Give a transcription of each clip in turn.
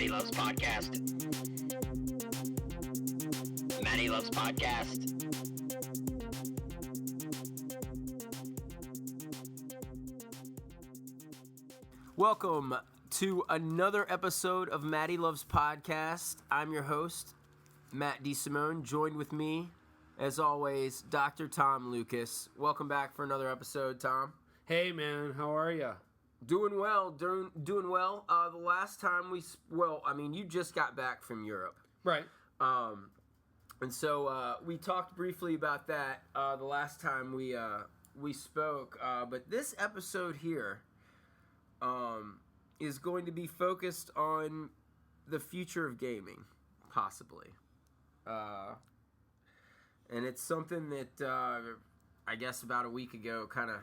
Matty Loves Podcast. Matty Loves Podcast. Welcome to another episode of Matty Loves Podcast. I'm your host, Matt D. Simone. Joined with me, as always, Dr. Tom Lucas. Welcome back for another episode, Tom. Hey, man. How are you? Doing well. Doing well. The last time you just got back from Europe. Right. And so we talked briefly about that the last time we spoke. But this episode here is going to be focused on the future of gaming, possibly. And it's something that I guess about a week ago kind of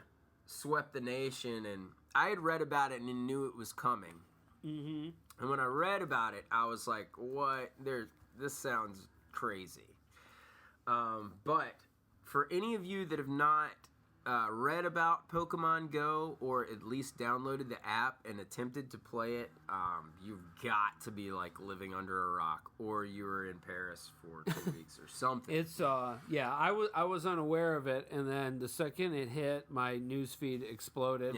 swept the nation, and I had read about it and knew it was coming. Mm-hmm. And when I read about it, I was like, what? This sounds crazy. But for any of you that have not read about Pokemon Go, or at least downloaded the app and attempted to play it, you've got to be like living under a rock, or you were in Paris for 2 weeks or something. It's I was unaware of it, and then the second it hit, my newsfeed exploded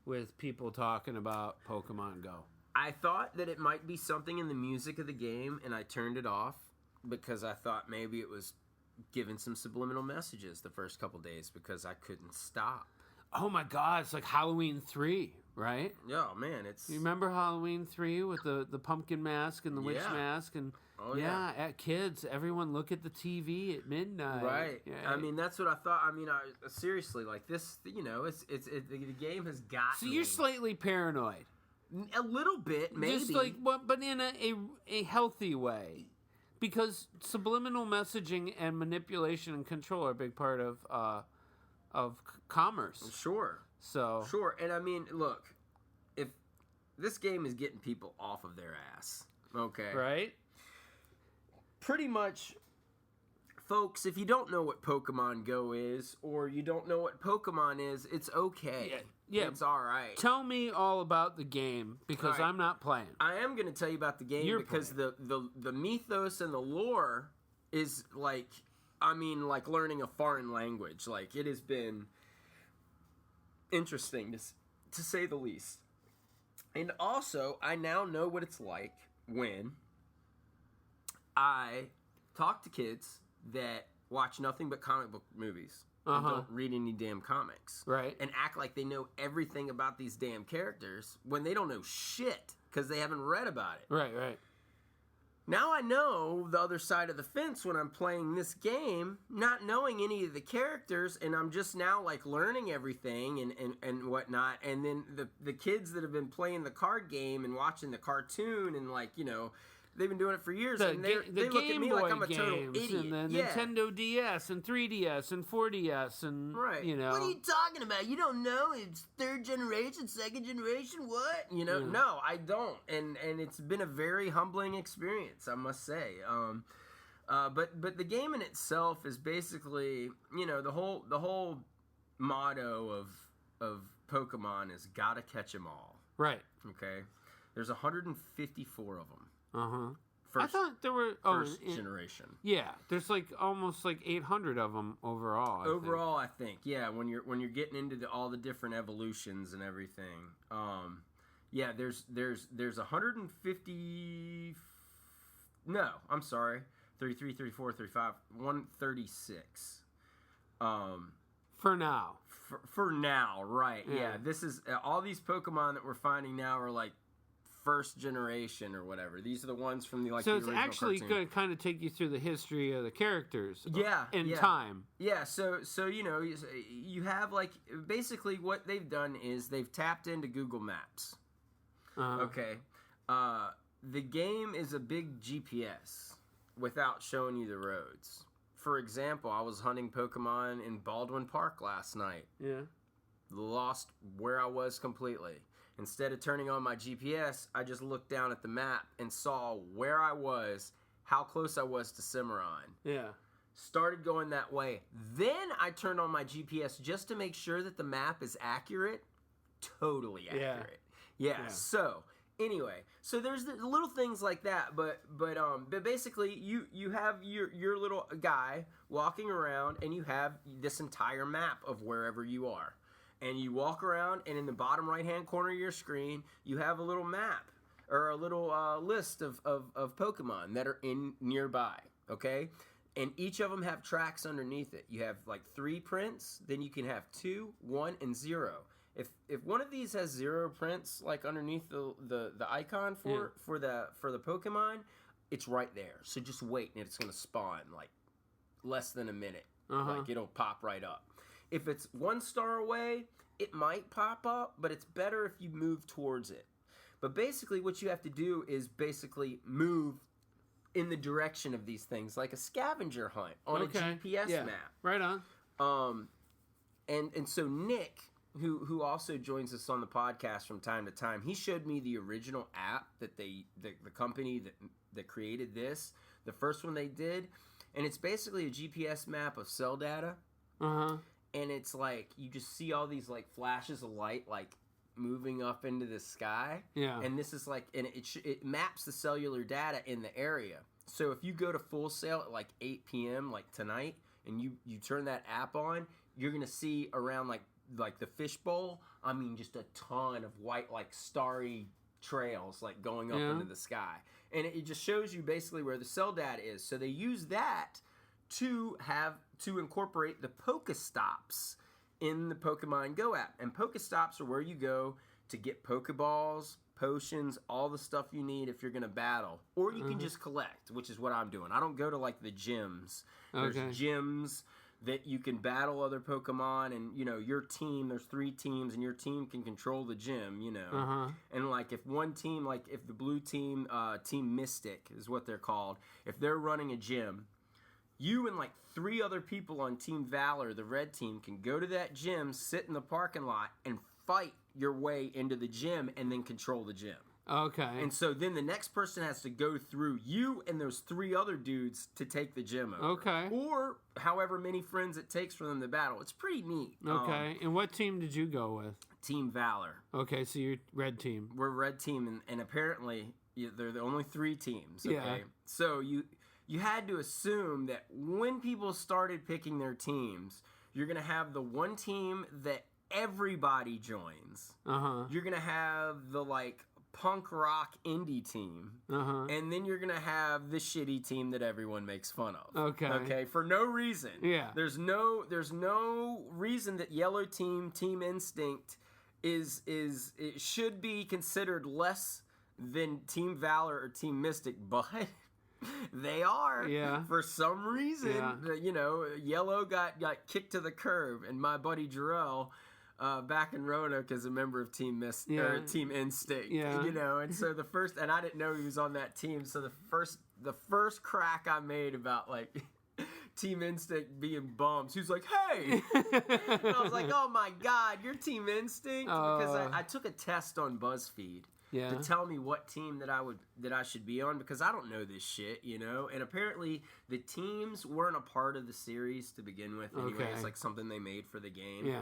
with people talking about Pokemon Go. I thought that it might be something in the music of the game, and I turned it off because I thought maybe it was giving some subliminal messages the first couple days because I couldn't stop. Oh my God, it's like Halloween 3, right? Yeah, man, it's... You remember Halloween 3 with the pumpkin mask and the witch mask? And at kids, everyone look at the TV at midnight. Right. Yeah. I mean, that's what I thought. I mean, seriously, like this, the game has got So me. you're slightly paranoid. A little bit, maybe. Just like, but in a healthy way. Because subliminal messaging and manipulation and control are a big part of commerce. Sure. Sure. And I mean, look, if this game is getting people off of their ass, okay? Right? Pretty much, folks, if you don't know what Pokemon Go is, or you don't know what Pokemon is, it's okay. Yeah. It's all right. Tell me all about the game, because I'm not playing. I am going to tell you about the game because the mythos and the lore is like learning a foreign language. Like, it has been interesting to say the least. And also, I now know what it's like when I talk to kids that watch nothing but comic book movies. And don't read any damn comics. Right. And act like they know everything about these damn characters when they don't know shit because they haven't read about it. Right. Now I know the other side of the fence when I'm playing this game, not knowing any of the characters, and I'm just now like learning everything and whatnot. And then the kids that have been playing the card game and watching the cartoon and they've been doing it for years, and they look at me like I'm a total idiot. And the Nintendo DS and 3DS and 4DS and What are you talking about? You don't know it's third generation, second generation, what? No, I don't. And it's been a very humbling experience, I must say. But the game in itself is basically, the whole motto of Pokemon is gotta catch 'em all. Right. Okay. There's 154 of them. I thought there were first generation. Yeah, there's almost 800 of them overall. I think. Yeah, when you're getting into all the different evolutions and everything. There's 150. No, I'm sorry, 33, 34, 35, 136. For now. For now, right? Yeah. This is all these Pokemon that we're finding now are like first generation or whatever. These are the ones from the So the it's original actually cartoon. going to kind of take you through the history of the characters. In time. Yeah. So you have basically what they've done is they've tapped into Google Maps. Okay. The game is a big GPS without showing you the roads. For example, I was hunting Pokemon in Baldwin Park last night. Yeah. Lost where I was completely. Instead of turning on my GPS, I just looked down at the map and saw where I was, how close I was to Cimarron. Yeah. Started going that way. Then I turned on my GPS just to make sure that the map is accurate. Totally accurate. Yeah. So Anyway, so there's the little things like that, but basically you have your little guy walking around, and you have this entire map of wherever you are, and you walk around, and in the bottom right hand corner of your screen you have a little map or a little list of Pokemon that are in nearby. Okay. And each of them have tracks underneath it. You have like 3 prints, then you can have 2, 1, and 0. If one of these has 0 prints like underneath the icon for the Pokemon, it's right there. So just wait, and it's gonna spawn like less than a minute. Like it'll pop right up. If it's 1 star away, it might pop up, but it's better if you move towards it. But basically, what you have to do is basically move in the direction of these things, like a scavenger hunt on a GPS map. Right on. And so Nick, who also joins us on the podcast from time to time, he showed me the original app that the company that created this, the first one they did, and it's basically a GPS map of cell data. And it's like you just see all these like flashes of light like moving up into the sky. Yeah. And this is like, and it maps the cellular data in the area. So if you go to Full Sail at like 8 p.m. like tonight, and you turn that app on, you're gonna see around like the fishbowl, I mean just a ton of white like starry trails like going up into the sky. And it just shows you basically where the cell data is. So they use that to incorporate the Pokestops in the Pokemon Go app. And Pokestops are where you go to get Pokeballs, potions, all the stuff you need if you're going to battle. Or you can just collect, which is what I'm doing. I don't go to like the gyms. There's gyms that you can battle other Pokemon, and you know, your team, there's 3 teams, and your team can control the gym, you know. And like if one team, like if the blue team, Team Mystic is what they're called, if they're running a gym, you and like 3 other people on Team Valor, the red team, can go to that gym, sit in the parking lot, and fight your way into the gym and then control the gym. Okay. And so then the next person has to go through you and those 3 other dudes to take the gym over. Okay. Or however many friends it takes for them to battle. It's pretty neat. Okay. And what team did you go with? Team Valor. Okay, so you're red team. We're red team, and apparently they're the only 3 teams. Okay? Yeah. So you had to assume that when people started picking their teams, you're going to have the one team that everybody joins. You're going to have the like punk rock indie team. And then you're going to have the shitty team that everyone makes fun of. Okay, for no reason. Yeah. There's no reason that yellow team, Team Instinct it should be considered less than Team Valor or Team Mystic, but they are. Yeah. For some reason, you know, yellow got kicked to the curb, and my buddy Jarrell, back in Roanoke, is a member of Team Team Instinct. Yeah. You know, and so and I didn't know he was on that team. So the first crack I made about like Team Instinct being bums, he was like, "Hey," and I was like, "Oh my God, you're Team Instinct," because I took a test on BuzzFeed. To tell me what team that I should be on, because I don't know this shit, you know. And apparently the teams weren't a part of the series to begin with. Anyway, it's like something they made for the game. Yeah.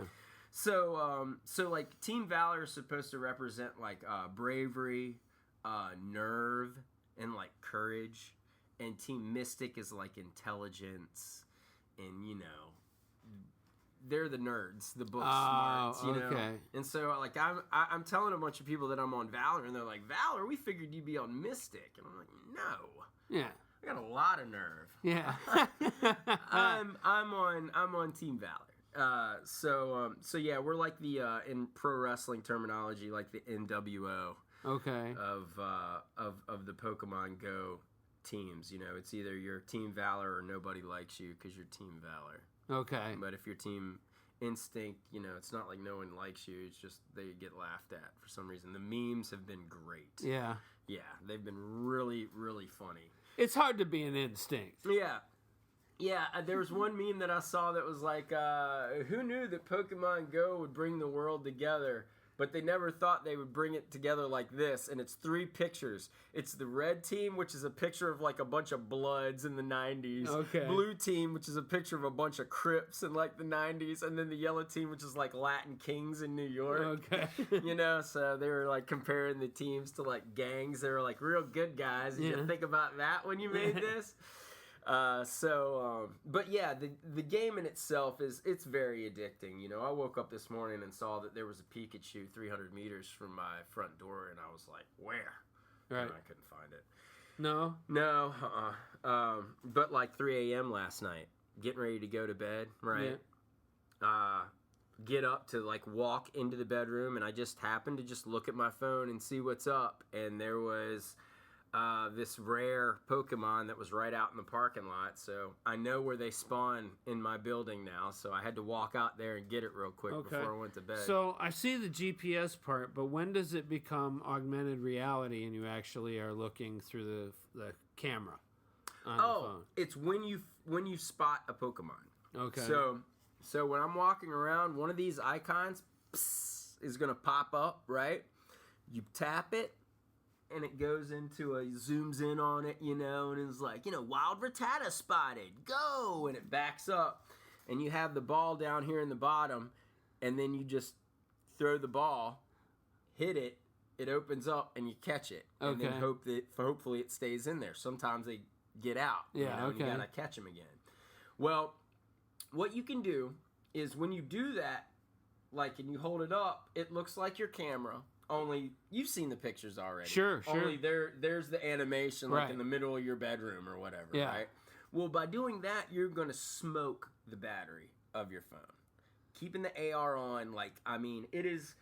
So like Team Valor is supposed to represent like bravery, nerve, and like courage, and Team Mystic is like intelligence, and you know. They're the nerds, the book smarts, you know. And so, like, I'm telling a bunch of people that I'm on Valor, and they're like, "Valor, we figured you'd be on Mystic," and I'm like, "No, yeah, I got a lot of nerve." Yeah, I'm on Team Valor. So yeah, we're like the in pro wrestling terminology, like the NWO. Okay. Of the Pokemon Go teams, you know, it's either you're Team Valor or nobody likes you because you're Team Valor. Okay. But if you're Team Instinct, you know, it's not like no one likes you. It's just they get laughed at for some reason. The memes have been great. Yeah. Yeah, they've been really, really funny. It's hard to be an instinct. Yeah. Yeah, there was one meme that I saw that was like, who knew that Pokemon Go would bring the world together? but they never thought they would bring it together like this. And it's 3 pictures. It's the red team, which is a picture of like a bunch of Bloods in the 90s. Okay. Blue team, which is a picture of a bunch of Crips in like the 90s. And then the yellow team, which is like Latin Kings in New York. Okay. You know, so they were like comparing the teams to like gangs. They were like real good guys. You should think about that when you made this. But yeah, the game in itself it's very addicting. You know, I woke up this morning and saw that there was a Pikachu 300 meters from my front door, and I was like, where? Right. And I couldn't find it. No. But like 3 a.m. last night, getting ready to go to bed, right? Yeah. Get up to like walk into the bedroom, and I just happened to just look at my phone and see what's up, and there was this rare Pokemon that was right out in the parking lot. So I know where they spawn in my building now, so I had to walk out there and get it real quick before I went to bed. So I see the GPS part, but when does it become augmented reality and you actually are looking through the camera on the phone? It's when you spot a Pokemon. Okay. So when I'm walking around, one of these icons is going to pop up, right? You tap it, and it goes into zooms in on it, you know, and it's like, you know, wild Rattata spotted, go! And it backs up, and you have the ball down here in the bottom, and then you just throw the ball, hit it, it opens up, and you catch it. And then hopefully it stays in there. Sometimes they get out, and you gotta catch them again. Well, what you can do is when you do that, like, and you hold it up, it looks like your camera. Only you've seen the pictures already. Sure. Only there's the animation like in the middle of your bedroom or whatever, right? Well, by doing that, you're going to smoke the battery of your phone. Keeping the AR on, like, I mean, it is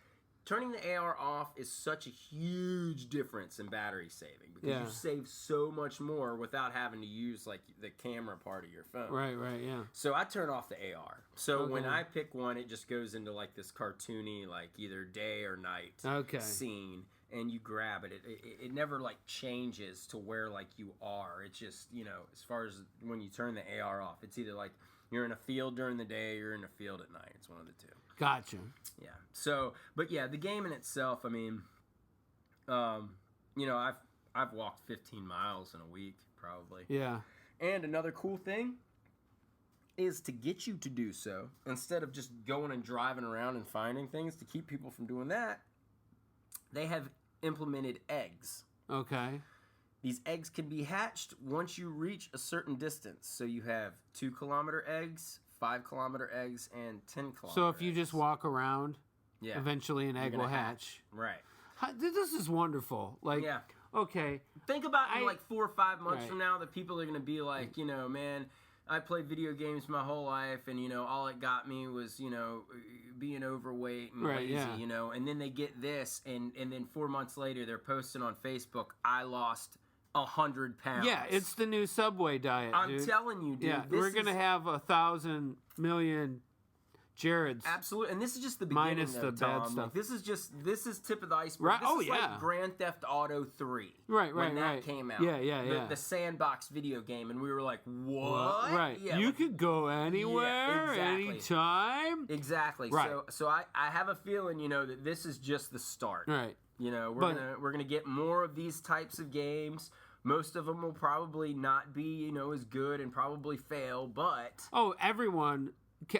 turning the AR off is such a huge difference in battery saving because you save so much more without having to use like the camera part of your phone. Right, yeah. So I turn off the AR. So when I pick one, it just goes into like this cartoony, like either day or night scene, and you grab it. It never like changes to where like you are. It's just, you know, as far as when you turn the AR off, it's either like you're in a field during the day or you're in a field at night. It's one of the two. Gotcha. Yeah. So, but yeah, the game in itself, I mean, you know, I've walked 15 miles in a week, probably. Yeah. And another cool thing is to get you to do so, instead of just going and driving around and finding things, to keep people from doing that, they have implemented eggs. Okay. These eggs can be hatched once you reach a certain distance. So you have 2-kilometer eggs, 5-kilometer eggs, and 10-kilometer So if you eggs. just walk around, eventually an egg will hatch. Right. This is wonderful. Like, okay. Think about in like 4 or 5 months from now, that people are going to be like, you know, man, I played video games my whole life, and, you know, all it got me was, you know, being overweight and lazy, you know, and then they get this, and then 4 months later, they're posting on Facebook, I lost 100 pounds. Yeah, it's the new Subway diet, I'm dude. telling you, dude. Yeah, we're going to have 1,000 million Jareds. Absolutely, and this is just the beginning. Minus the Tom. bad stuff. Like, this is tip of the iceberg. Right. This is like Grand Theft Auto 3. When that came out. Yeah. The sandbox video game, and we were like, what? Right. Yeah, you like, could go anywhere, anytime. Exactly. Right. So I have a feeling, you know, that this is just the start. Right. You know, we're gonna get more of these types of games. Most of them will probably not be, you know, as good and probably fail, but... Oh, everyone...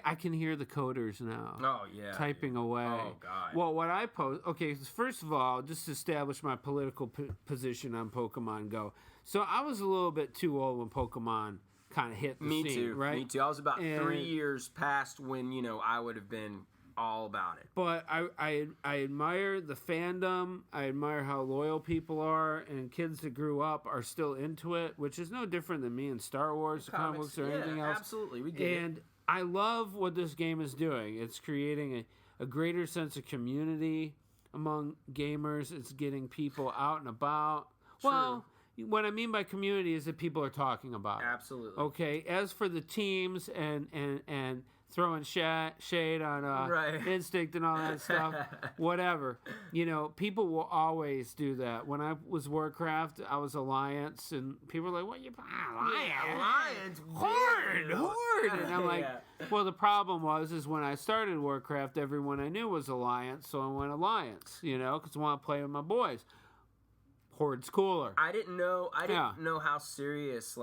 I can hear the coders now. Oh, yeah. Typing away. Oh, God. Well, what I post... Okay, first of all, just to establish my political position on Pokemon Go. So I was a little bit too old when Pokemon kind of hit the scene, too. right? Me too. I was about 3 years past when, you know, I would have been all about it. But I admire the fandom. I admire how loyal people are, and kids that grew up are still into it, which is no different than me in Star Wars, comic books, or anything else. Absolutely. We get it. And I love what this game is doing. It's creating a greater sense of community among gamers. It's getting people out and about. True. Well, what I mean by community is that people are talking about it. Absolutely. Okay. As for the teams and throwing shade on Instinct and all that stuff, whatever. You know, people will always do that. When I was Warcraft, I was Alliance, and people were like, "What you Alliance? Horde!" And I'm like, well, the problem is when I started Warcraft, everyone I knew was Alliance, so I went Alliance. You know, because I want to play with my boys. Horde's cooler. I didn't know how serious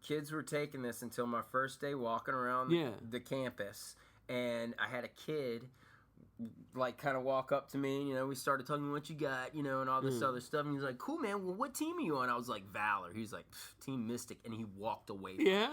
kids were taking this until my first day walking around the campus, and I had a kid kind of walk up to me, and, you know, we started talking what you got, you know, and all this other stuff, and he was like, "Cool, man, well, what team are you on?" I was like, "Valor." He was like, "Team Mystic," and he walked away from me.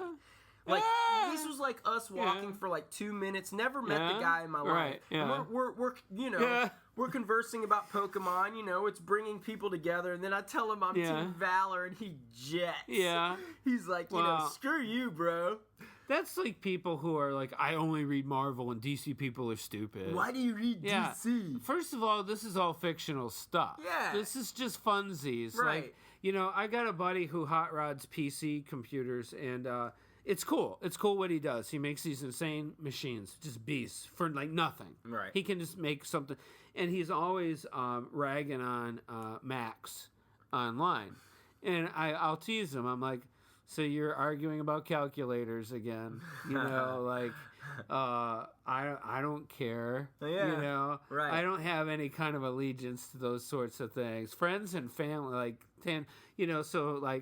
This was like us walking for 2 minutes. Never met the guy in my life. And we're you know we're conversing about Pokemon. You know, it's bringing people together. And then I tell him I'm Team Valor, and he jets. Yeah, he's like, you know, screw you, bro. That's like people who are like, I only read Marvel, and DC people are stupid. Why do you read DC? First of all, this is all fictional stuff. Yeah, this is just funsies. Right. Like, you know, I got a buddy who hot rods PC computers, and it's cool. It's cool what he does. He makes these insane machines, just beasts, for nothing. Right. He can just make something. And he's always ragging on Macs online. And I'll tease him. I'm like, so you're arguing about calculators again. You know, I don't care. Yeah, you know? Right. I don't have any kind of allegiance to those sorts of things. Friends and family, you know, so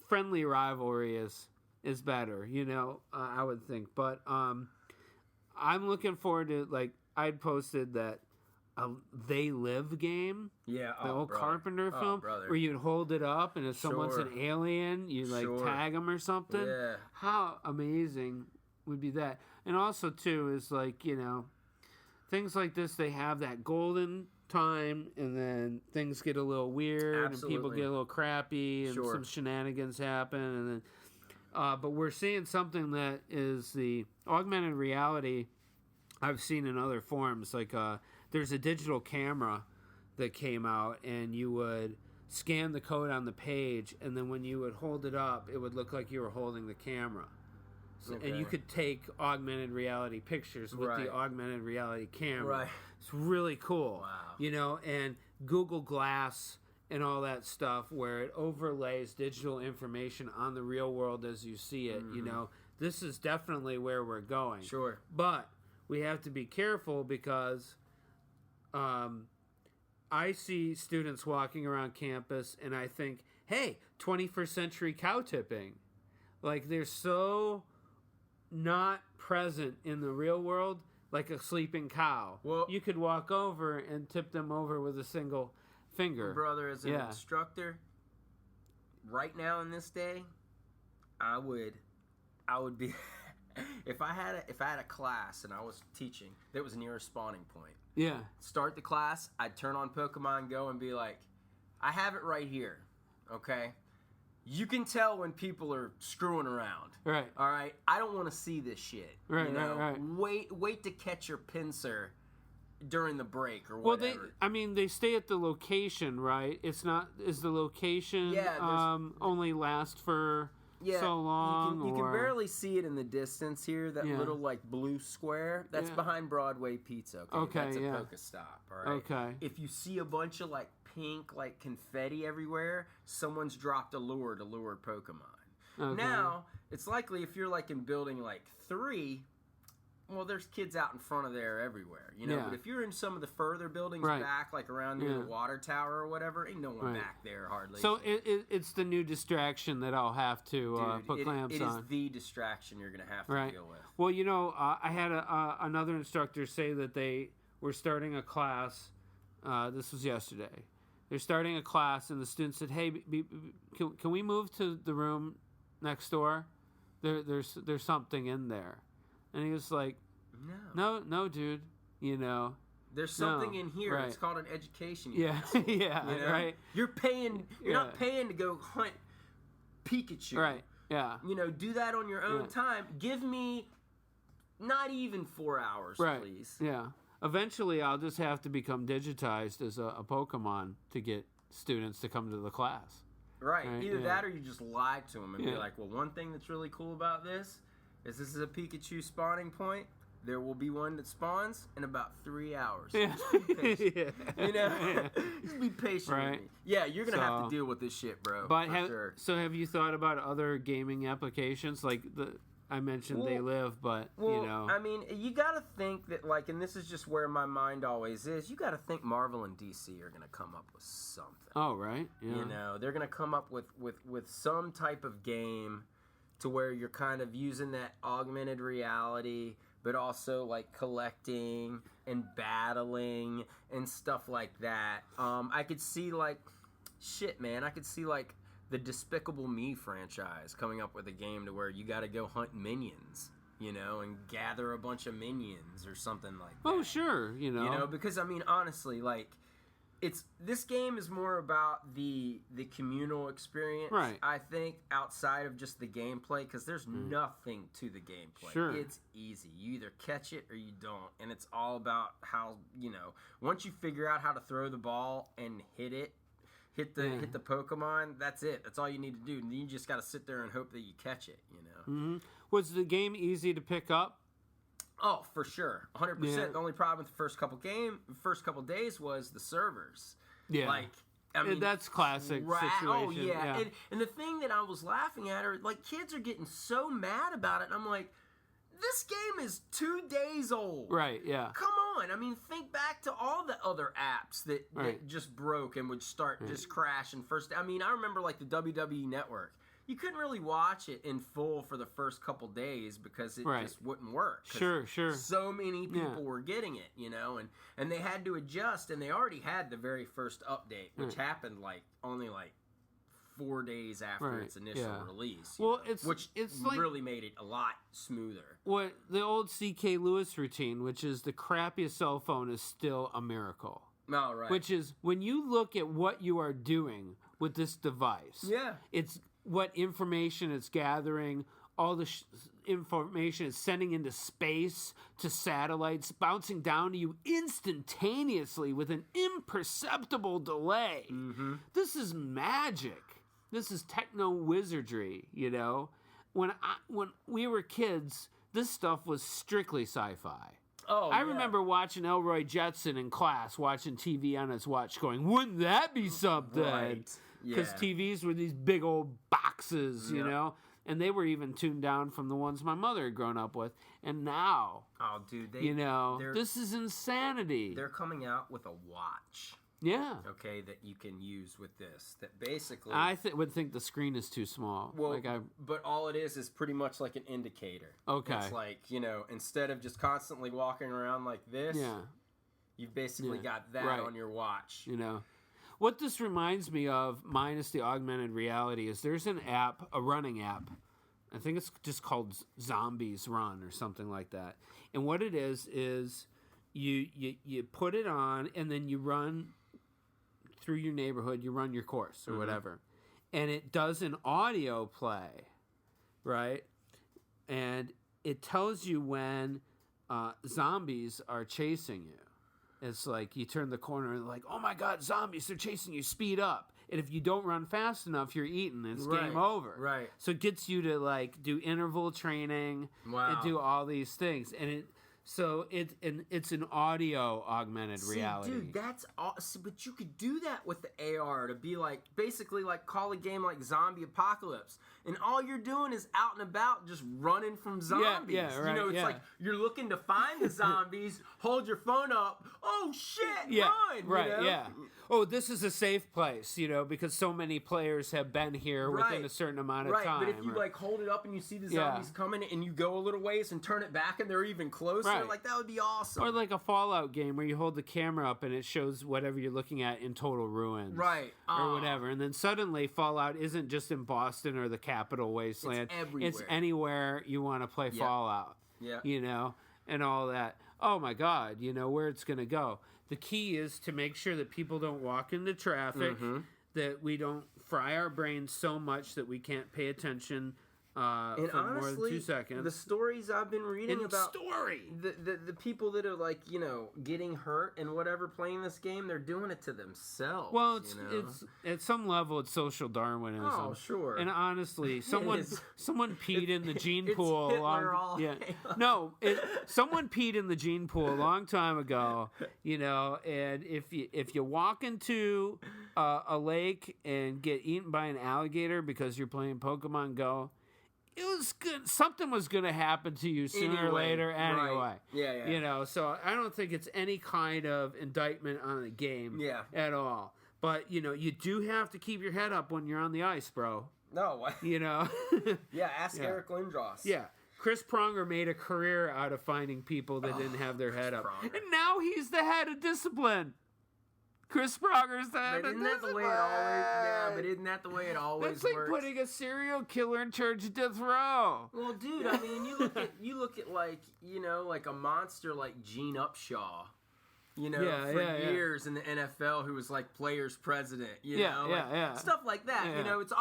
friendly rivalry is better, you know, I would think. But I'm looking forward to, I'd posted that They Live game. Yeah, the old Carpenter film, where you'd hold it up, and if someone's an alien, you tag them or something. Yeah. How amazing would be that? And also, too, is you know, things like this, they have that golden time, and then things get a little weird. Absolutely. And people get a little crappy, and some shenanigans happen, and then but we're seeing something that is the augmented reality I've seen in other forms. There's a digital camera that came out, and you would scan the code on the page, and then when you would hold it up, it would look like you were holding the camera. And you could take augmented reality pictures with the augmented reality camera. Right. It's really cool. Wow. You know, and Google Glass and all that stuff, where it overlays digital information on the real world as you see it. You know, this is definitely where we're going. Sure. But we have to be careful, because I see students walking around campus, and I think, hey, 21st century cow tipping. They're so not present in the real world, like a sleeping cow. Well, you could walk over and tip them over with a single finger. Brother, as an instructor, right now in this day, I would be if I had a class and I was teaching that was near a spawning point. Yeah. Start the class, I'd turn on Pokemon Go and be like, I have it right here. Okay? You can tell when people are screwing around. Right. All right? I don't want to see this shit. Right, you know? right. Wait to catch your pincer during the break or whatever. Well, they stay at the location, right? Is the location only last for so long? You can barely see it in the distance here, that little blue square. That's behind Broadway Pizza. Okay, that's a Pokestop, all right? Okay. If you see a bunch of pink confetti everywhere, someone's dropped a lure to lure Pokemon. Okay. Now, it's likely if you're in building 3, well, there's kids out in front of there everywhere, you know. Yeah. But if you're in some of the further buildings back, around near the water tower or whatever, ain't no one back there hardly. So it's the new distraction that I'll have to put clamps on. It is the distraction you're going to have to deal with. Well, you know, I had another instructor say that they were starting a class. This was yesterday. They're starting a class, and the student said, "Hey, can we move to the room next door? There's something in there." And he was like, no, dude, you know. There's something in here. Right. It's called an education. Yeah, yeah, you know? Right. You're not paying to go hunt Pikachu. Right, yeah. You know, do that on your own time. Give me not even 4 hours, please. Yeah. Eventually, I'll just have to become digitized as a Pokemon to get students to come to the class. Right. Either that or you just lie to them and be like, well, one thing that's really cool about this This is a Pikachu spawning point. There will be one that spawns in about 3 hours. Yeah. Just be patient. You know? Just be patient with me. Yeah, you're going to have to deal with this shit, bro. But sure. So have you thought about other gaming applications? Like I mentioned They Live, but, you know. I mean, you got to think that, like, and this is just where my mind always is, you got to think Marvel and DC are going to come up with something. Oh, right. Yeah. You know, they're going to come up with some type of game to where you're kind of using that augmented reality, but also like collecting and battling and stuff like that. I could see like the Despicable Me franchise coming up with a game to where you got to go hunt minions, you know, and gather a bunch of minions or something like that. Oh, sure, you know, because I mean, honestly, like, this game is more about the communal experience, right? I think, outside of just the gameplay, because there's nothing to the gameplay. Sure. It's easy. You either catch it or you don't, and it's all about how, you know, once you figure out how to throw the ball and hit the Pokemon, that's it. That's all you need to do. And you just got to sit there and hope that you catch it, you know. Mm-hmm. Was the game easy to pick up? Oh, for sure. 100%. Yeah. The only problem with the first couple days was the servers. Yeah. Like, I mean, that's classic situation. Oh, yeah. And the thing that I was laughing at are, like, kids are getting so mad about it. And I'm like, this game is 2 days old. Right, yeah. Come on. I mean, think back to all the other apps that just broke and would start just crashing first. I mean, I remember, like, the WWE Network. You couldn't really watch it in full for the first couple days because it just wouldn't work. Sure. So many people were getting it, you know, and they had to adjust, and they already had the very first update, which happened only 4 days after its initial release. Well, which it's like, really made it a lot smoother. What the old C.K. Lewis routine, which is the crappiest cell phone, is still a miracle. Oh, right. Which is when you look at what you are doing with this device. Yeah. It's what information it's gathering, all the information it's sending into space to satellites, bouncing down to you instantaneously with an imperceptible delay. Mm-hmm. This is magic. This is techno wizardry, you know? When we were kids, this stuff was strictly sci-fi. Oh, I remember watching Elroy Jetson in class, watching TV on his watch, going, wouldn't that be something? Right. Because TVs were these big old boxes, you know? And they were even tuned down from the ones my mother had grown up with. And now, this is insanity. They're coming out with a watch. Yeah. Okay, that you can use with this. That basically... I would think the screen is too small. Well, but all it is pretty much like an indicator. Okay. It's like, you know, instead of just constantly walking around like this, you've basically got that on your watch. You know. What this reminds me of, minus the augmented reality, is there's an app, a running app. I think it's just called Zombies Run or something like that. And what it is you put it on and then you run through your neighborhood, you run your course or whatever. And it does an audio play, right? And it tells you when zombies are chasing you. It's like you turn the corner and like, oh my God, zombies, they're chasing you, speed up. And if you don't run fast enough, you're eaten. It's game over. Right. So it gets you to like do interval training and do all these things. And it's an audio augmented reality. Dude, that's awesome. But you could do that with the AR to be like, basically like call a game like Zombie Apocalypse. And all you're doing is out and about just running from zombies. Yeah, right, you know, it's like you're looking to find the zombies, hold your phone up, oh shit, run! Right, you know? Oh, this is a safe place, you know, because so many players have been here within a certain amount of time. But if you like hold it up and you see the zombies coming and you go a little ways and turn it back and they're even closer, like that would be awesome. Or like a Fallout game where you hold the camera up and it shows whatever you're looking at in total ruins. Right. Or whatever. And then suddenly Fallout isn't just in Boston or the capital wasteland. It's everywhere. It's anywhere you want to play Fallout. Yeah. You know, and all that. Oh my God, you know, where it's going to go. The key is to make sure that people don't walk into traffic, that we don't fry our brains so much that we can't pay attention And for honestly, more than 2 seconds. The stories I've been reading about the people that are like, getting hurt and whatever playing this game, they're doing it to themselves. Well, it's at some level it's social Darwinism. Oh, sure. And honestly, someone peed in the gene pool someone peed in the gene pool a long time ago, and if you walk into a lake and get eaten by an alligator because you're playing Pokemon Go, it was good. Something was going to happen to you sooner or later anyway. Right. Yeah. So I don't think it's any kind of indictment on the game at all. But, you do have to keep your head up when you're on the ice, bro. No. Yeah, ask Eric Lindros. Yeah. Chris Pronger made a career out of finding people that didn't have their head up. Pronger. And now he's the head of discipline. Chris Pronger's the head of discipline. But isn't that the way it always That's like works? putting a serial killer in charge of death row. Well, dude, I mean, you look at like a monster like Gene Upshaw, for years in the NFL, who was like players president, stuff like that. Yeah. It's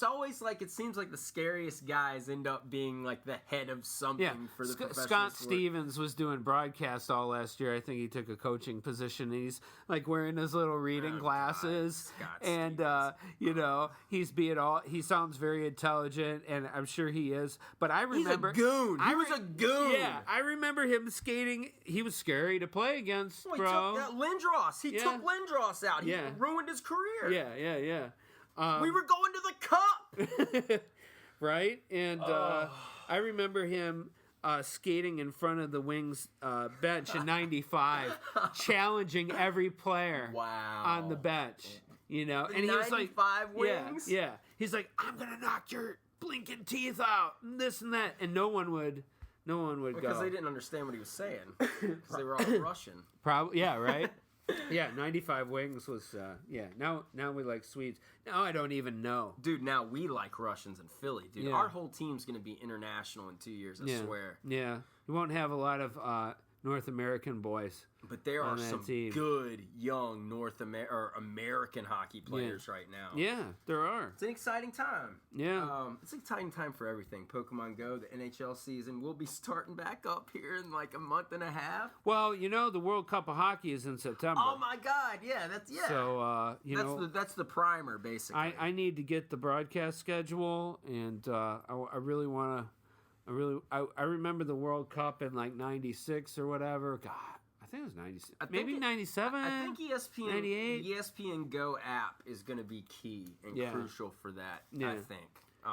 always like it seems like the scariest guys end up being like the head of something for the professional Scott sport. Stevens was doing broadcast all last year. I think he took a coaching position, and he's like wearing his little reading glasses, and he's being all. He sounds very intelligent, and I'm sure he is. But I remember he's a goon. He was a goon. Yeah, I remember him skating. He was scary to play against. Well, bro. He took Lindros. He took Lindros out. He ruined his career. Yeah. We were going to the cup. Right? And I remember him skating in front of the Wings bench in '95, challenging every player on the bench. And he was like, 95 Wings? Yeah. He's like, I'm going to knock your blinking teeth out, and this and that. And no one would go. Because they didn't understand what he was saying. Because they were all Russian. Probably, yeah, right? Yeah, 95 Wings was, Now we like Swedes. Now I don't even know. Dude, now we like Russians in Philly, dude. Yeah. Our whole team's going to be international in 2 years, I swear. Yeah. We won't have a lot of North American boys. But there are some good young American hockey players right now. Yeah, there are. It's an exciting time. Yeah. It's an exciting time for everything. Pokemon Go, the NHL season will be starting back up here in like a month and a half. Well, the World Cup of Hockey is in September. Oh my God, So, that's the primer, basically. I need to get the broadcast schedule, and I really want to. I remember the World Cup in like '96 or whatever. God, I think it was '96. Maybe '97. I think ESPN, 98. the ESPN Go app is going to be key and crucial for that. I think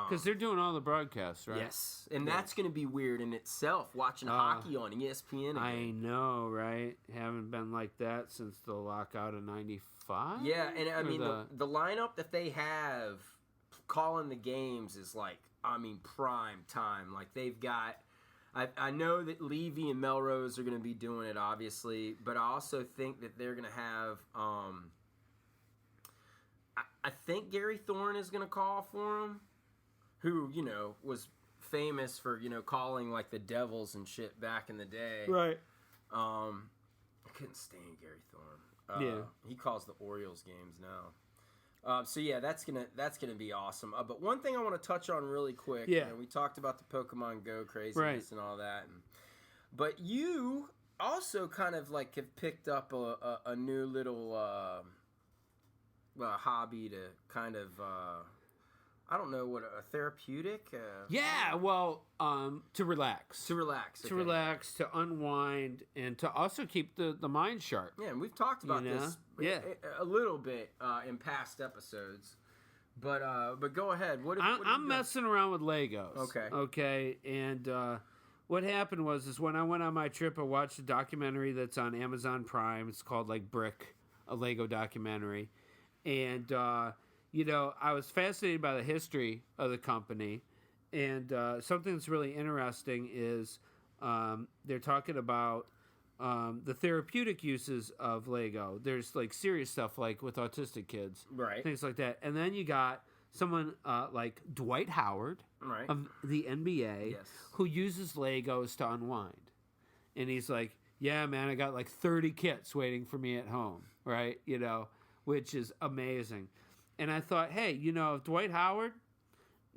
because they're doing all the broadcasts, right? Yes, and that's going to be weird in itself. Watching hockey on ESPN. Again. I know, right? Haven't been like that since the lockout of '95. Yeah, and I mean the lineup that they have calling the games is like. Prime time. Like, they've got... I know that Levy and Melrose are going to be doing it, obviously, but I also think that they're going to have... I think Gary Thorne is going to call for him, who, was famous for, calling, like, the Devils and shit back in the day. Right. I couldn't stand Gary Thorne. He calls the Orioles games now. That's gonna be awesome. But one thing I want to touch on really quick. We talked about the Pokemon Go craziness and all that, but you also kind of like have picked up a new little hobby to kind of I don't know what a therapeutic. To relax. To relax. Okay. To relax, to unwind, and to also keep the mind sharp. Yeah, and we've talked about this a little bit in past episodes. But go ahead. I'm messing around with Legos. Okay. And what happened was when I went on my trip, I watched a documentary that's on Amazon Prime. It's called like Brick, a Lego documentary. And I was fascinated by the history of the company, and something that's really interesting is they're talking about the therapeutic uses of Lego. There's like serious stuff like with autistic kids, right? Things like that. And then you got someone like Dwight Howard of the NBA who uses Legos to unwind. And he's like, yeah, man, I got like 30 kits waiting for me at home, right? Which is amazing. And I thought, hey, if Dwight Howard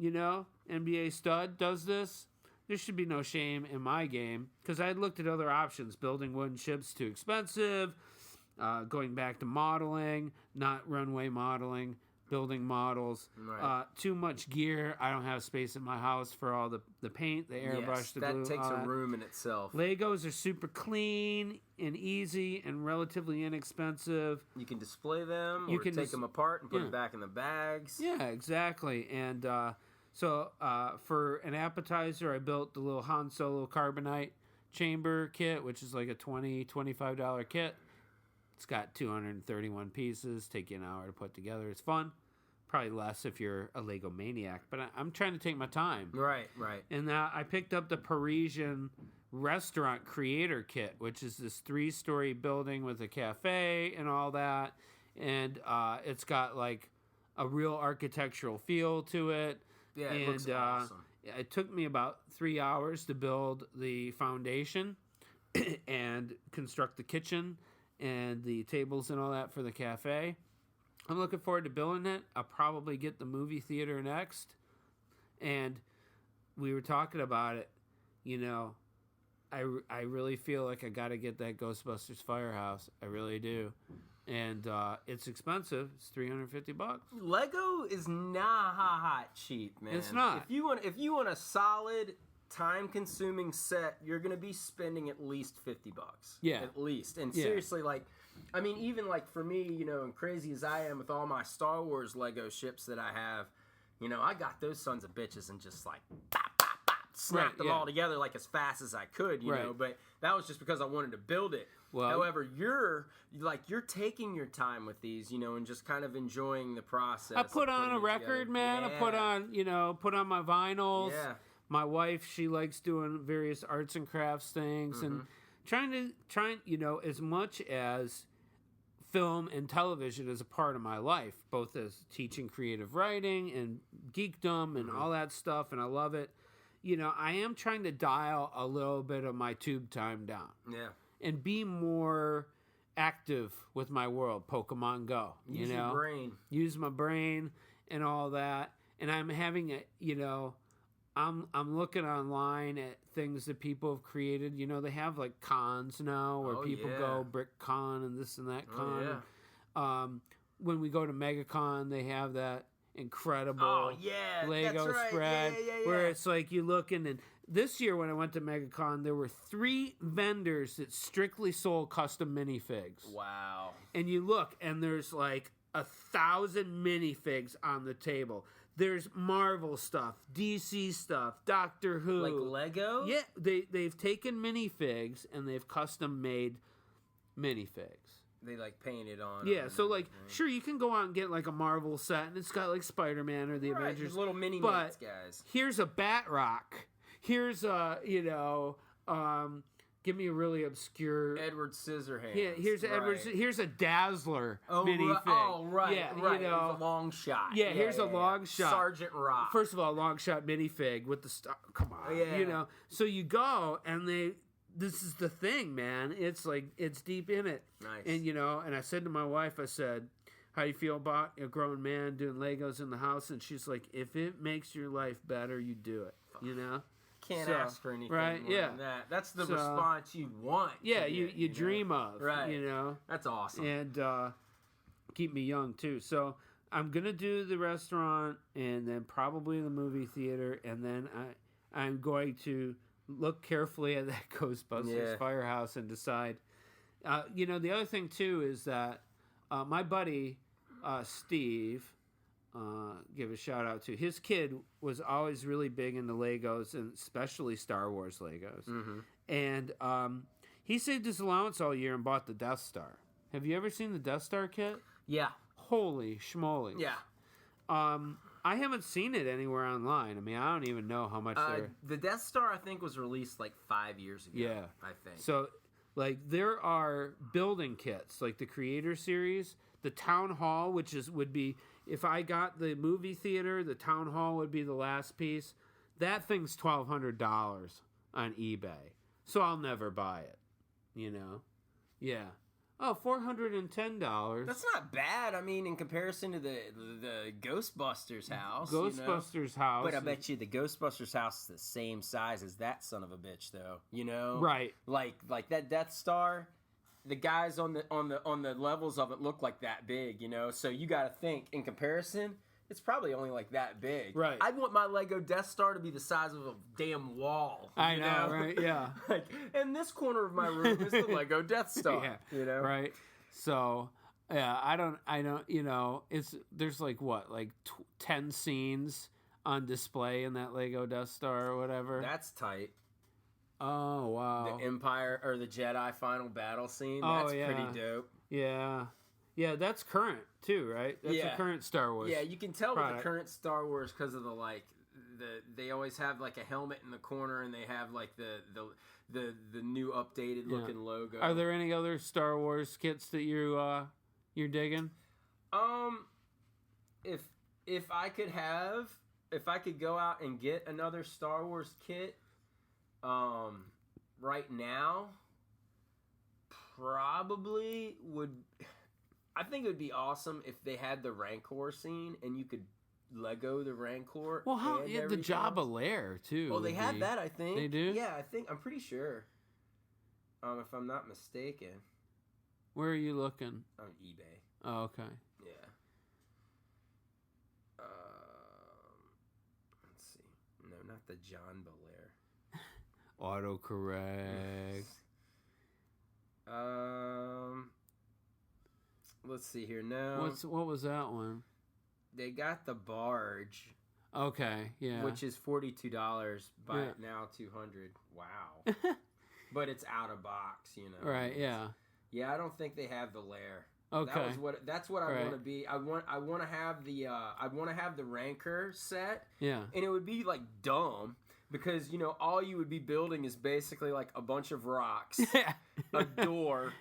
NBA stud does this. There should be no shame in my game, because I had looked at other options. Building wooden ships, too expensive. Going back to modeling, not runway modeling, building models. Right. Too much gear. I don't have space in my house for all the paint, the airbrush, the glue. That takes a room in itself. Legos are super clean and easy and relatively inexpensive. You can display them, or take them apart and put them back in the bags. Yeah, exactly. And so for an appetizer, I built the little Han Solo carbonite chamber kit, which is like a $20, $25 kit. It's got 231 pieces. Take you an hour to put together. It's fun. Probably less if you're a Lego maniac, but I'm trying to take my time. Right. And I picked up the Parisian restaurant creator kit, which is this 3-story building with a cafe and all that. And it's got like a real architectural feel to it. Yeah, it looks awesome. It took me about 3 hours to build the foundation and construct the kitchen and the tables and all that for the cafe. I'm looking forward to building it. I'll probably get the movie theater next. And we were talking about it. I really feel like I got to get that Ghostbusters Firehouse. I really do. And it's expensive. It's $350. Lego is not cheap, man. It's not. If you want a solid, time-consuming set, you're gonna be spending at least $50. Yeah, at least. And seriously, even for me, and crazy as I am with all my Star Wars Lego ships that I have, I got those sons of bitches and just snapped them all together as fast as I could, you know. But that was just because I wanted to build it. Well, however, you're taking your time with these, and just kind of enjoying the process. I put on a record, man. Yeah. I put on my vinyls. Yeah. My wife, she likes doing various arts and crafts things, and trying, as much as film and television is a part of my life, both as teaching creative writing and geekdom and all that stuff, and I love it. I am trying to dial a little bit of my tube time down. Yeah. And be more active with my world. Pokemon Go. Use your brain. Use my brain and all that. And I'm having I'm looking online at things that people have created. They have cons now where people go BrickCon and this and that con. Yeah. When we go to MegaCon, they have that incredible Lego spread where it's you looking. And this year when I went to MegaCon, there were 3 vendors that strictly sold custom minifigs. Wow. And you look, and there's 1,000 minifigs on the table. There's Marvel stuff, DC stuff, Doctor Who. Lego? Yeah, they've taken minifigs and they've custom made minifigs. They painted on. Yeah, so sure, you can go out and get a Marvel set, and it's got Spider-Man or the Avengers, little mini but guys. Here's a Batrock. Here's a give me a really obscure Edward Scissorhands. Yeah, here's Edward. Here's a Dazzler minifig. Yeah, right. Here's a long shot. Yeah, here's a long shot. Sergeant Rock. First of all, a long shot minifig with the star. Come on, yeah. So you go and this is the thing, man. It's it's deep in it. Nice. And and I said to my wife, I said, "How do you feel about a grown man doing Legos in the house?" And she's like, "If it makes your life better, you do it." Can't ask for anything more than that. That's the response you want. Yeah, you dream of. Right. That's awesome. And keep me young too. So I'm gonna do the restaurant, and then probably the movie theater, and then I'm going to look carefully at that Ghostbusters Firehouse and decide. The other thing too is that my buddy Steve, give a shout out to, his kid was always really big into Legos, and especially Star Wars Legos. And he saved his allowance all year and bought the Death Star. Have you ever seen the Death Star kit? Yeah. Holy schmoly. Yeah. I haven't seen it anywhere online. I mean, I don't even know how much the Death Star, I think, was released 5 years ago. Yeah. I think. So, there are building kits, the Creator Series, the Town Hall, which would be, if I got the movie theater, the Town Hall would be the last piece. That thing's $1,200 on eBay. So I'll never buy it, Yeah. Oh, $410. That's not bad. I mean, in comparison to the Ghostbusters house. Ghostbusters house. But I bet you the Ghostbusters house is the same size as that son of a bitch, though. You know? Right. Like that Death Star, the guys on the levels of it look like that big, you know? So you got to think, in comparison, it's probably only like that big. Right. I'd want my Lego Death Star to be the size of a damn wall. I know, right? Yeah. Like, in this corner of my room is the Lego Death Star. Yeah. You know? Right. So, yeah, I don't, you know, there's like what, like 10 scenes on display in that Lego Death Star or whatever. That's tight. Oh, wow. The Empire or the Jedi final battle scene. That's pretty dope. Yeah. Yeah, that's current too, right? That's a current Star Wars. Yeah, you can tell product. with the current Star Wars because of they always have like a helmet in the corner and they have like the new updated looking logo. Are there any other Star Wars kits that you're digging? If I could go out and get another Star Wars kit, right now, probably would. I think it would be awesome if they had the Rancor scene and you could Lego the Rancor. Well, the Jabba lair too? Oh, they had that, I think. They do? Yeah, I'm pretty sure. If I'm not mistaken. Where are you looking? On eBay. Oh, okay. Yeah. Let's see. No, not the John Belair. Autocorrect. Let's see here now. What was that one? They got the barge. Okay, yeah. Which is $42, but now $200. Wow. But it's out of box, you know. Right, yeah. Yeah, I don't think they have the lair. Okay. That's what I want to be. I want to have the Rancor set. Yeah. And it would be like dumb because, you know, all you would be building is basically like a bunch of rocks, a door,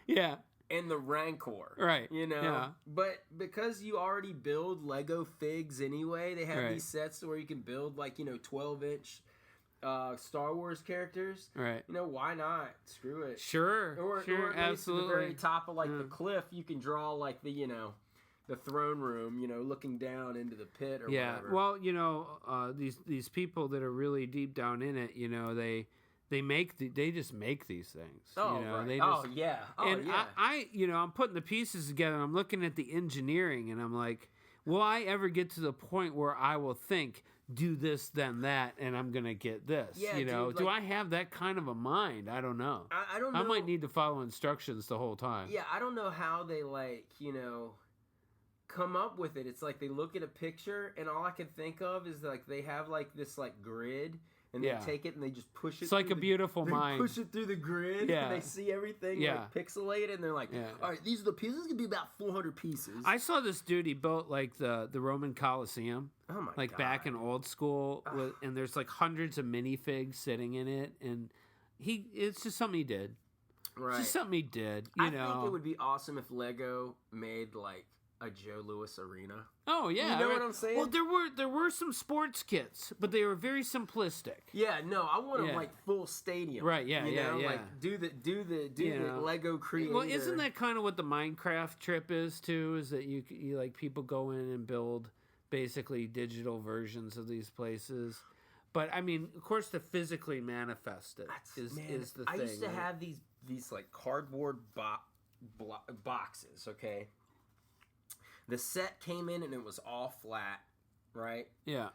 and the Rancor. Right. You know? Yeah. But because you already build Lego figs anyway, they have these sets where you can build like, you know, 12-inch Star Wars characters. Right. You know, why not? Screw it. Sure. Or sure, at least absolutely. at the very top of like the cliff, you can draw like the, you know, the throne room, you know, looking down into the pit or whatever. Well, you know, these people that are really deep down in it, you know, they just make these things. Oh, you know? right. They just, yeah. I you know, I'm putting the pieces together and I'm looking at the engineering and I'm like, will I ever get to the point where I will think, do this, then that, and I'm going to get this? Yeah, you know, dude, do I have that kind of a mind? I don't know. I don't know. I might need to follow instructions the whole time. Yeah, I don't know how they, like, you know, come up with it. It's like they look at a picture and all I can think of is like they have like this like grid and they take it and they just push it. It's like a beautiful mind. Push it through the grid and they see everything like pixelated and they're like, all right, these are the pieces. It's going to be about 400 pieces. I saw this dude, he built like the Roman Colosseum. Oh my like God. Back in old school and there's like hundreds of minifigs sitting in it and it's just something he did. Right. It's just something he did, you know. I think it would be awesome if Lego made like a Joe Louis arena. Oh yeah, you know what I'm saying? Well, there were some sports kits, but they were very simplistic. Yeah, no, I want them like full stadium. Right? Yeah, you know? yeah. Like do the Lego creator. Well, isn't that kind of what the Minecraft trip is too? Is that you like people go in and build basically digital versions of these places? But I mean, of course, to physically manifest it is the thing. I used to have these like cardboard boxes. Okay. The set came in and it was all flat, right? Yeah.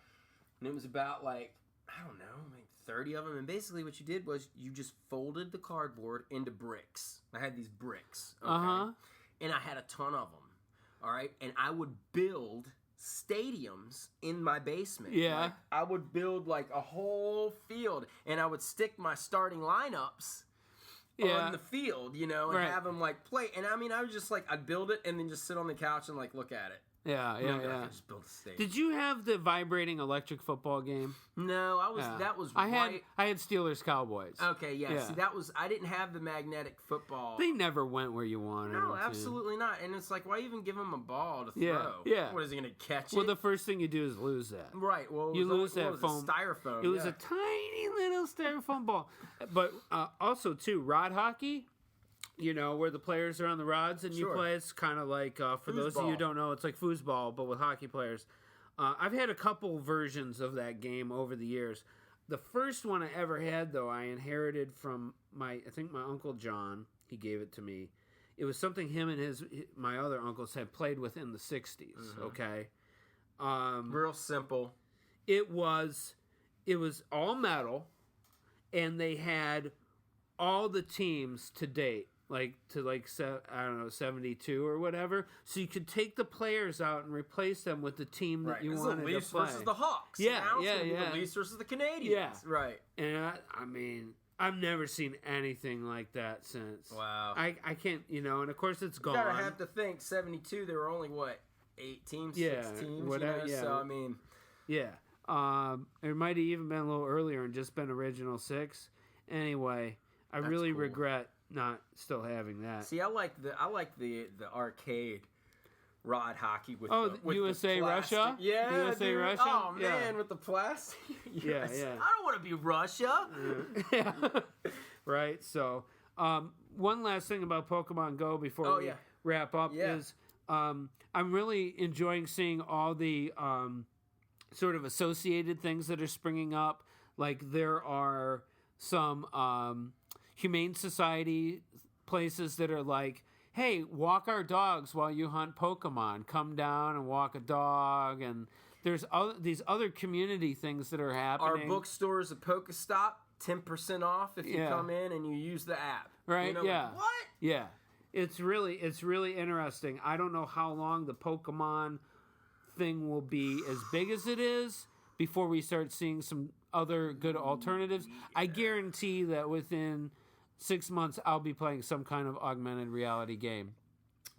And it was about like, I don't know, like 30 of them. And basically what you did was you just folded the cardboard into bricks. I had these bricks, okay? And I had a ton of them, all right? And I would build stadiums in my basement. Yeah. Like, I would build like a whole field and I would stick my starting lineups on the field, you know, and have them like play. And I mean, I was just like, I'd build it and then just sit on the couch and like look at it. Yeah. I just built a stadium. Did you have the vibrating electric football game? No, that was I had Steelers Cowboys. Okay, yeah. See, I didn't have the magnetic football. They never went where you wanted. No, absolutely not. And it's like, why even give him a ball to throw? Yeah. What, is he going to catch it? Well, the first thing you do is lose that. Right. Well, you lose that foam. Styrofoam. It was a tiny little styrofoam ball. But also, too, rod hockey. where the players are on the rods and you play. It's kind of like, for those of you who don't know, it's like foosball, but with hockey players. I've had a couple versions of that game over the years. The first one I ever had, though, I inherited from my Uncle John. He gave it to me. It was something him and my other uncles had played with in the 60s, okay? Real simple. It was all metal, and they had all the teams to date. I don't know, 72 or whatever. So you could take the players out and replace them with the team that you wanted to play. The Leafs versus the Hawks. Yeah, now it's yeah, gonna be yeah. The Leafs versus the Canadians. Yeah. Right. And I mean, I've never seen anything like that since. Wow. I can't, and of course it's gone. You gotta have to think, 72, there were only, 8 teams, 6 teams? Whatever, yeah. So, I mean... Yeah. It might have even been a little earlier and just been original 6. Anyway, I really regret not still having that. See, I like the arcade rod hockey with with USA the plastic. Russia? Yeah, USA dude. Russia? Oh man, Yeah. with the plastic. Yeah, yeah. I don't want to be Russia. Yeah. Right. So, one last thing about Pokemon Go before we wrap up is I'm really enjoying seeing all the sort of associated things that are springing up. Like there are some Humane Society places that are like, hey, walk our dogs while you hunt Pokemon. Come down and walk a dog. And there's these other community things that are happening. Our bookstore is a Pokestop, 10% off if you come in and you use the app. Right, yeah. Like, what? Yeah. It's really interesting. I don't know how long the Pokemon thing will be as big as it is before we start seeing some other good alternatives. I guarantee that within 6 months I'll be playing some kind of augmented reality game.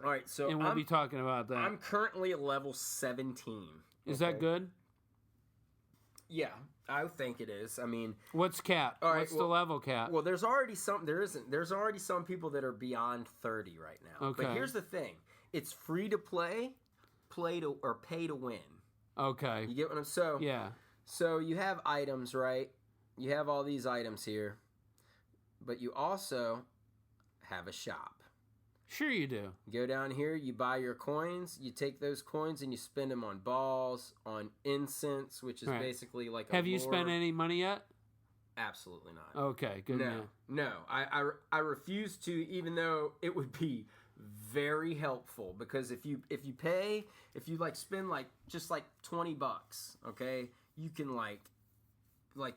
All right, so and we'll be talking about that. I'm currently at level 17. Is that good? Yeah, I think it is. I mean, what's cap? All right, what's the level cap? Well, there's already some people that are beyond 30 right now. Okay. But here's the thing. It's free to play or pay to win. Okay. You get what I'm saying? Yeah. So you have items, right? You have all these items here. But you also have a shop. Sure you do. You go down here, you buy your coins, you take those coins and you spend them on balls, on incense, which is basically like Have you spent any money yet? Absolutely not. Okay, good man. No. I refuse to, even though it would be very helpful, because if you spend just $20, okay, you can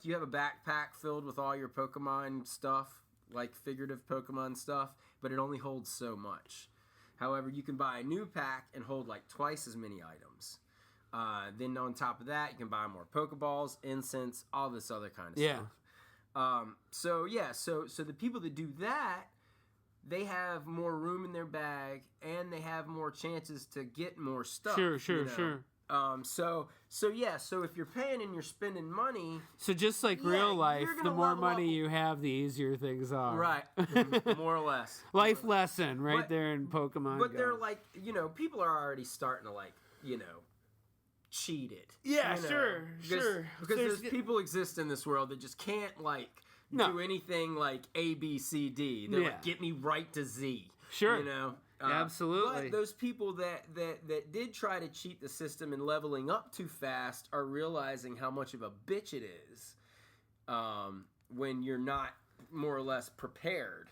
you have a backpack filled with all your Pokemon stuff, like figurative Pokemon stuff, but it only holds so much. However, you can buy a new pack and hold twice as many items. Then on top of that, you can buy more Pokeballs, incense, all this other kind of stuff. So the people that do that, they have more room in their bag and they have more chances to get more stuff. Sure. So if you're paying and you're spending money, so just like real life, the more money you have, the easier things are. Right, more or less. Life lesson there in Pokemon But Go. they're people are alrety starting to cheat it. Yeah, sure. Because there's people exist in this world that just can't do anything like A, B, C, D. They're get me right to Z. Sure. Absolutely. But those people that did try to cheat the system and leveling up too fast are realizing how much of a bitch it is when you're not more or less prepared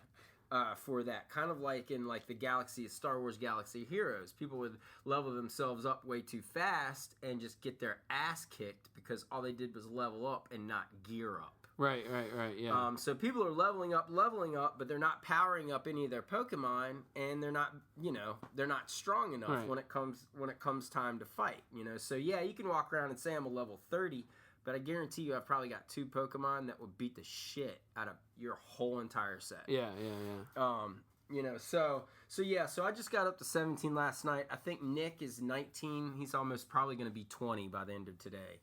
for that. Kind of like in the Star Wars Galaxy of Heroes. People would level themselves up way too fast and just get their ass kicked because all they did was level up and not gear up. Right, yeah. So people are leveling up, but they're not powering up any of their Pokemon, and they're not strong enough when it comes time to fight. So yeah, you can walk around and say I'm a level 30, but I guarantee you I've probably got 2 Pokemon that would beat the shit out of your whole entire set. Yeah. So I just got up to 17 last night. I think Nick is 19. He's almost probably going to be 20 by the end of today.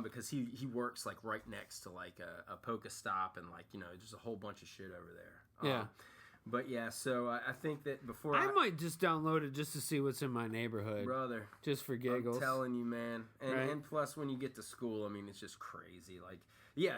Because he works right next to a Pokestop and just a whole bunch of shit over there. But yeah, so I think that before I might just download it just to see what's in my neighborhood, brother. Just for giggles. I'm telling you, man. And plus, when you get to school, I mean, it's just crazy.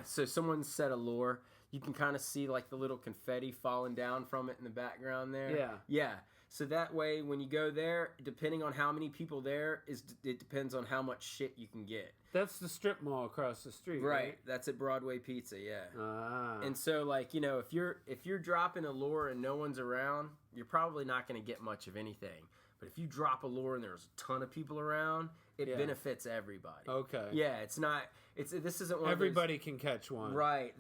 So someone set a lure. You can kind of see like the little confetti falling down from it in the background there. Yeah. Yeah. So that way, when you go there, depending on how many people there, it depends on how much shit you can get. That's the strip mall across the street, right? That's at Broadway Pizza, yeah. Ah. And so, like, you know, if you're dropping a lure and no one's around, you're probably not going to get much of anything. But if you drop a lure and there's a ton of people around, it benefits everybody. Okay. Yeah, this isn't one everybody of those, can catch one. Right.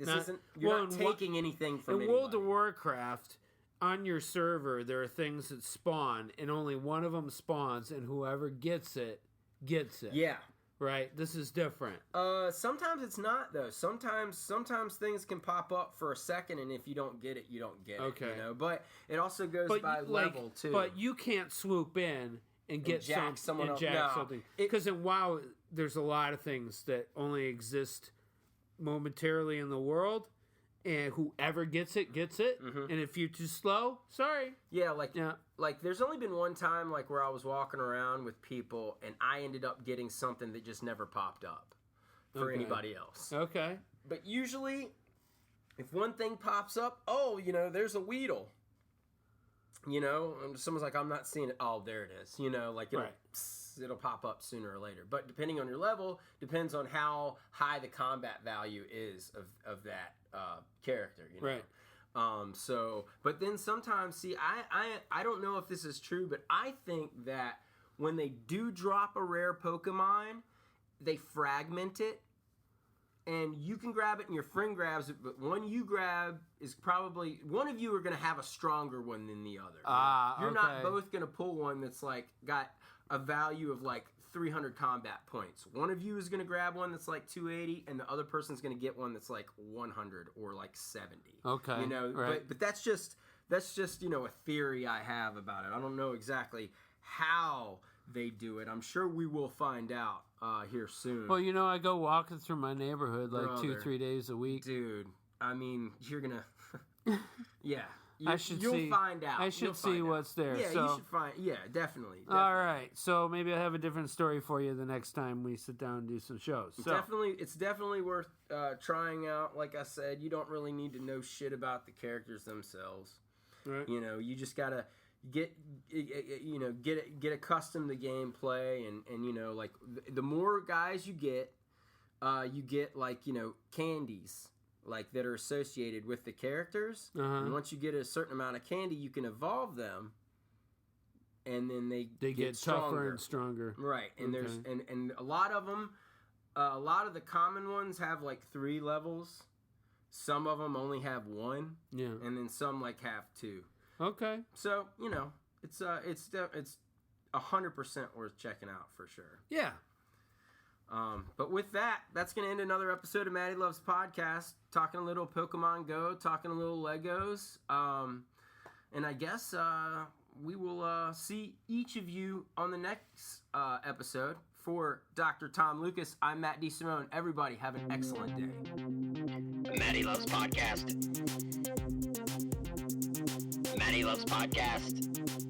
You're not taking anything from anybody. In World of Warcraft, on your server, there are things that spawn, and only one of them spawns, and whoever gets it, gets it. Yeah. Right? This is different. Sometimes it's not, though. Sometimes things can pop up for a second, and if you don't get it, you don't get it. You know? But it also goes by level, too. But you can't swoop in and get someone else. Something. Because in WoW, there's a lot of things that only exist momentarily in the world. And whoever gets it, gets it. Mm-hmm. And if you're too slow, sorry. Yeah, like there's only been one time like where I was walking around with people and I ended up getting something that just never popped up for anybody else. Okay. But usually, if one thing pops up, there's a Weedle. You know, and someone's like, I'm not seeing it. Oh, there it is. You know, like it'll pop up sooner or later. But depending on your level, depends on how high the combat value is of that character. You know? Right. But then sometimes, see, I don't know if this is true, but I think that when they do drop a rare Pokemon, they fragment it. And you can grab it and your friend grabs it, but one you grab is probably... One of you are going to have a stronger one than the other. You're not both going to pull one that's like got a value of like 300 combat points. One of you is going to grab one that's like 280, and the other person's going to get one that's like 100 or like 70. Okay. You know, right. but that's just you know, a theory I have about it. I don't know exactly how they do it. I'm sure we will find out here soon. Well, you know, I go walking through my neighborhood like 2-3 days a week. Dude, I mean, you're gonna... yeah. You'll find out. I should see what's there. Yeah, so. You should find... Yeah, definitely. All right. So maybe I'll have a different story for you the next time we sit down and do some shows. So. It's definitely worth trying out. Like I said, you don't really need to know shit about the characters themselves. Right. You know, you just gotta... get accustomed to gameplay and you know, like the more guys you get like, you know, candies like that are associated with the characters. And once you get a certain amount of candy, you can evolve them, and then they get tougher and stronger. Right. And there's and a lot of them, a lot of the common ones have like 3 levels. Some of them only have 1. Yeah. And then some like have 2. Okay. So, you know, it's 100% worth checking out for sure. Yeah. But with that, that's going to end another episode of Matty Loves Podcast, talking a little Pokemon Go, talking a little Legos. And I guess we will see each of you on the next episode. For Dr. Tom Lucas, I'm Matt D. Simone. Everybody have an excellent day. Matty Loves Podcast. Matty Loves Podcast.